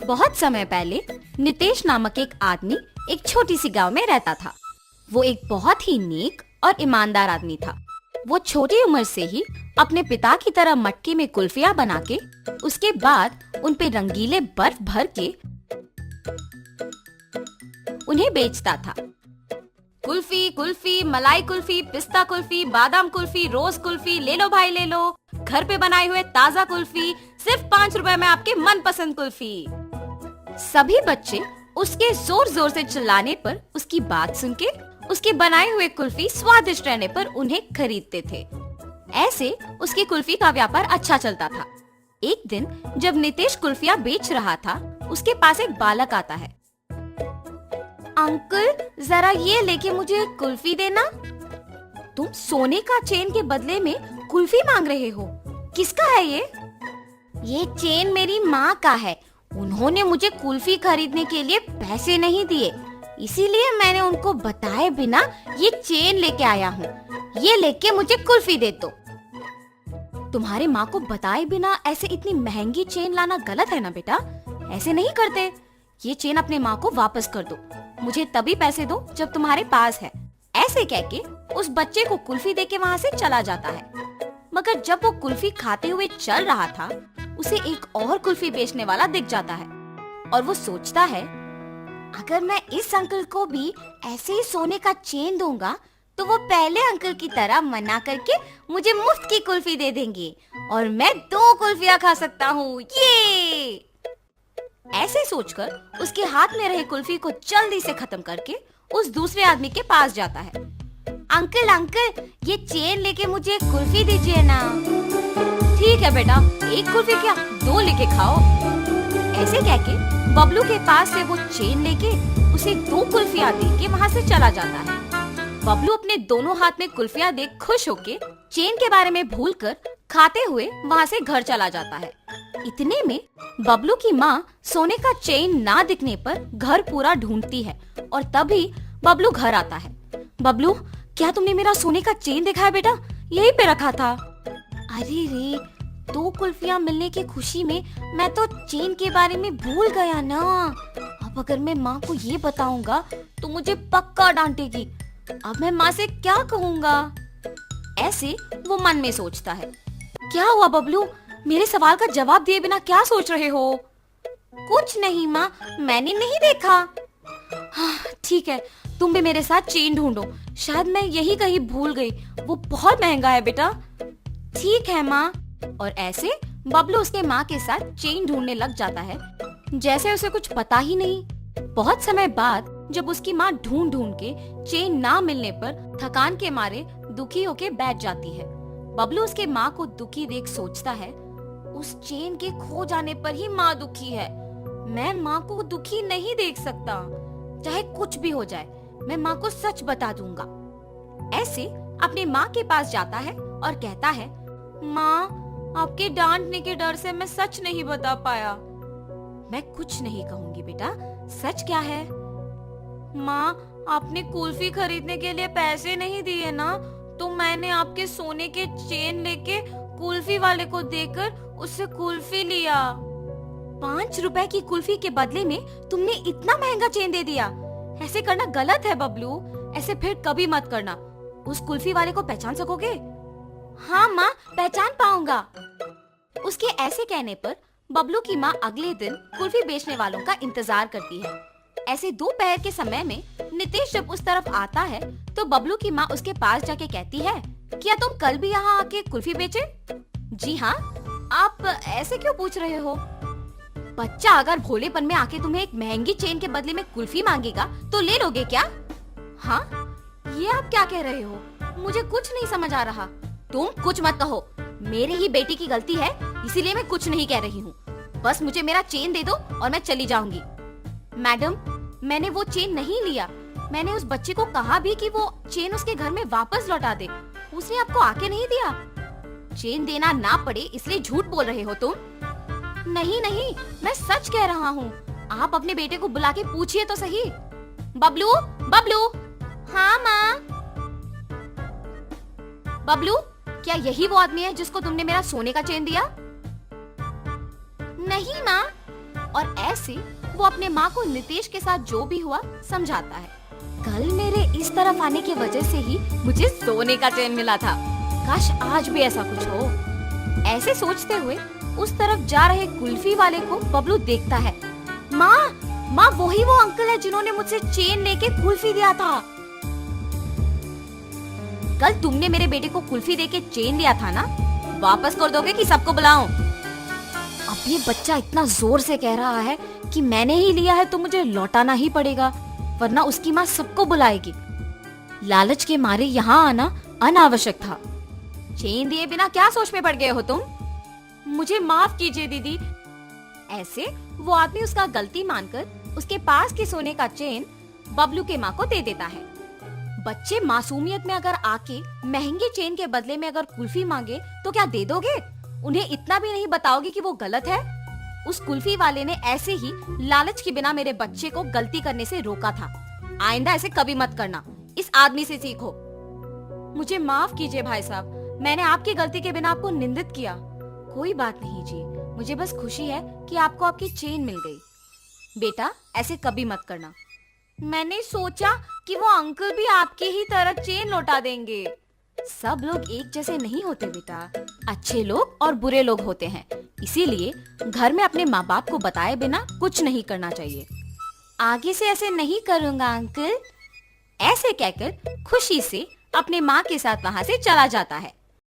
बहुत समय पहले नितेश नामक एक आदमी एक छोटी सी गांव में रहता था। वो एक बहुत ही नेक और ईमानदार आदमी था। वो छोटी उम्र से ही अपने पिता की तरह मटके में कुल्फियां बना के उसके बाद उन पे रंगीले बर्फ भर के उन्हें बेचता था। कुल्फी कुल्फी, मलाई कुल्फी, पिस्ता कुल्फी, बादाम कुल्फी, रोज कुल्फी, ले लो भाई ले लो, घर पे बनाए हुए ताजा कुल्फी, सिर्फ 5 रुपए में आपके मनपसंद कुल्फी। सभी बच्चे उसके जोर जोर से चिल्लाने पर उसकी बात सुन के उसके बनाए हुए कुल्फी स्वादिष्ट रहने पर उन्हें खरीदते थे। ऐसे उसकी कुल्फी का व्यापार अच्छा चलता था। एक दिन जब नितेश कुल्फियां बेच रहा था, उसके पास एक बालक आता है। अंकल, जरा ये लेके मुझे कुल्फी देना। तुम सोने का चेन के बदले में कुल्फी मांग रहे हो? किसका है ये? ये चेन मेरी माँ का है। उन्होंने मुझे कुल्फी खरीदने के लिए पैसे नहीं दिए, इसीलिए मैंने उनको बताए बिना ये चेन लेके आया हूँ। ये लेके मुझे कुल्फी दे दो। तुम्हारे माँ को बताए बिना ऐसे इतनी महंगी चेन लाना गलत है ना बेटा, ऐसे नहीं करते। ये चेन अपने माँ को वापस कर दो। मुझे तभी पैसे दो जब तुम्हारे पास है। ऐसे कह के उस बच्चे को कुल्फी देके वहाँ से चला जाता है। मगर जब वो कुल्फी खाते हुए चल रहा था, उसे एक और कुल्फी बेचने वाला दिख जाता है और वो सोचता है, अगर मैं इस अंकल को भी ऐसे ही सोने का चेन दूंगा तो वो पहले अंकल की तरह मना करके मुझे मुफ्त की कुल्फी दे देंगे और मैं 2 कुल्फियां खा सकता हूँ। ये ऐसे सोचकर उसके हाथ में रहे कुल्फी को जल्दी से खत्म करके उस दूसरे आदमी के पास जाता है। अंकल अंकल, ये चेन लेके मुझे कुल्फी दीजिए ना। ठीक है बेटा, 1 कुल्फी क्या 2 लेके खाओ। ऐसे कह के बबलू के पास से वो चेन लेके उसे 2 कुल्फियां दे के वहाँ से चला जाता है। बबलू अपने दोनों हाथ में कुल्फियां देख खुश होके चेन के बारे में भूलकर खाते हुए वहाँ से घर चला जाता है। इतने में बबलू की माँ सोने का चेन ना दिखने पर घर पूरा ढूंढती है और तभी बबलू घर आता है। बबलू, क्या तुमने मेरा सोने का चेन देखा है बेटा? यहीं पे रखा था। अरे रे, 2 कुल्फियां मिलने की खुशी में मैं तो चेन के बारे में भूल गया ना। अब अगर मैं माँ को ये बताऊंगा तो मुझे पक्का डांटेगी। अब मैं माँ से क्या कहूँगा? ऐसे वो मन में सोचता है। क्या हुआ बबलू, मेरे सवाल का जवाब दिए बिना क्या सोच रहे हो? कुछ नहीं माँ, मैंने नहीं देखा। हाँ, ठीक है, तुम भी मेरे साथ चेन ढूंढो। शायद मैं यही कहीं भूल गई। वो बहुत महंगा है बेटा। ठीक है माँ। और ऐसे बबलू उसके माँ के साथ चेन ढूंढने लग जाता है, जैसे उसे कुछ पता ही नहीं। बहुत समय बाद जब उसकी माँ ढूंढ ढूंढ के चेन ना मिलने पर थकान के मारे दुखी होके बैठ जाती है। बबलू उसके माँ को दुखी देख सोचता है, उस चेन के खो जाने पर ही माँ दुखी है। मैं माँ को दुखी नहीं देख सकता। चाहे कुछ भी हो जाए, मैं माँ को सच बता दूंगा। ऐसे अपनी माँ के पास जाता है और कहता है, माँ, आपके डांटने के डर से मैं सच नहीं बता पाया। मैं कुछ नहीं कहूंगी बेटा, सच क्या है? माँ, आपने कुल्फी खरीदने के लिए पैसे नहीं दिए ना, तो मैंने आपके सोने के चेन लेके कुल्फी वाले को देकर उससे कुल्फी लिया। 5 रुपए की कुल्फी के बदले में तुमने इतना महंगा चेन दे दिया। ऐसे करना गलत है बबलू, ऐसे फिर कभी मत करना। उस कुल्फी वाले को पहचान सकोगे? हाँ माँ, पहचान पाऊंगा। उसके ऐसे कहने पर बबलू की माँ अगले दिन कुल्फी बेचने वालों का इंतजार करती है। ऐसे दोपहर के समय में नितेश जब उस तरफ आता है तो बबलू की माँ उसके पास जाके कहती है, क्या तुम कल भी यहाँ आके कुल्फी बेचे? जी हाँ। आप ऐसे क्यों पूछ रहे हो? बच्चा अगर भोलेपन में आके तुम्हें एक महंगी चेन के बदले में कुल्फी मांगेगा तो ले लोगे क्या? हाँ, ये आप क्या कह रहे हो? मुझे कुछ नहीं समझ आ रहा। तुम कुछ मत कहो, मेरी ही बेटी की गलती है, इसीलिए मैं कुछ नहीं कह रही हूँ। बस मुझे मेरा चेन दे दो और मैं चली जाऊंगी। मैडम, मैंने वो चेन नहीं लिया। मैंने उस बच्चे को कहा भी कि वो चेन उसके घर में वापस लौटा दे। उसने आपको आके नहीं दिया। चेन देना ना पड़े इसलिए झूठ बोल रहे हो तुम। नहीं नहीं, मैं सच कह रहा हूँ। आप अपने बेटे को बुला के पूछिए तो सही। बबलू, बबलू। हाँ माँ। बबलू, क्या यही वो आदमी है जिसको तुमने मेरा सोने का चेन दिया? नहीं माँ, और ऐसे वो अपने माँ को नितेश के साथ जो भी हुआ समझाता है। कल मेरे इस तरफ आने की वजह से ही मुझे सोने का चैन मिला था। काश आज भी ऐसा कुछ हो। ऐसे सोचते हुए उस तरफ जा रहे कुल्फी वाले को बबलू देखता है। माँ वही वो अंकल है जिन्होंने मुझसे चेन लेके कुल्फी दिया था। कल तुमने मेरे बेटे को कुल्फी देके चेन लिया था ना, वापस कर दोगे कि सबको बुलाऊं? अब ये बच्चा इतना जोर से कह रहा है कि मैंने ही लिया है तो मुझे लौटाना ही पड़ेगा, वरना उसकी माँ सबको बुलाएगी। लालच के मारे यहाँ आना अनावश्यक था। चेन दिए बिना क्या सोच में पड़ गए हो तुम? मुझे माफ कीजिए दीदी। ऐसे वो आदमी उसका गलती मानकर उसके पास के सोने का चेन बबलू के माँ को दे देता है। बच्चे मासूमियत में अगर आके महंगे चेन के बदले में अगर कुल्फी मांगे तो क्या दे दोगे? उन्हें इतना भी नहीं बताओगे कि वो गलत है? उस कुल्फी वाले ने ऐसे ही लालच के बिना मेरे बच्चे को गलती करने से रोका था। आइंदा ऐसे कभी मत करना, इस आदमी से सीखो। मुझे माफ कीजिए भाई साहब, मैंने आपकी गलती के बिना आपको निंदित किया। कोई बात नहीं जी, मुझे बस खुशी है कि आपको आपकी चेन मिल गई। बेटा ऐसे कभी मत करना। मैंने सोचा कि वो अंकल भी आपकी ही तरह चेन लौटा देंगे। सब लोग एक जैसे नहीं होते बेटा, अच्छे लोग और बुरे लोग होते हैं। इसीलिए घर में अपने माँ बाप को बताए बिना कुछ नहीं करना चाहिए। आगे से ऐसे नहीं करूँगा अंकल। ऐसे कहकर खुशी से अपने माँ के साथ वहाँ से चला जाता है।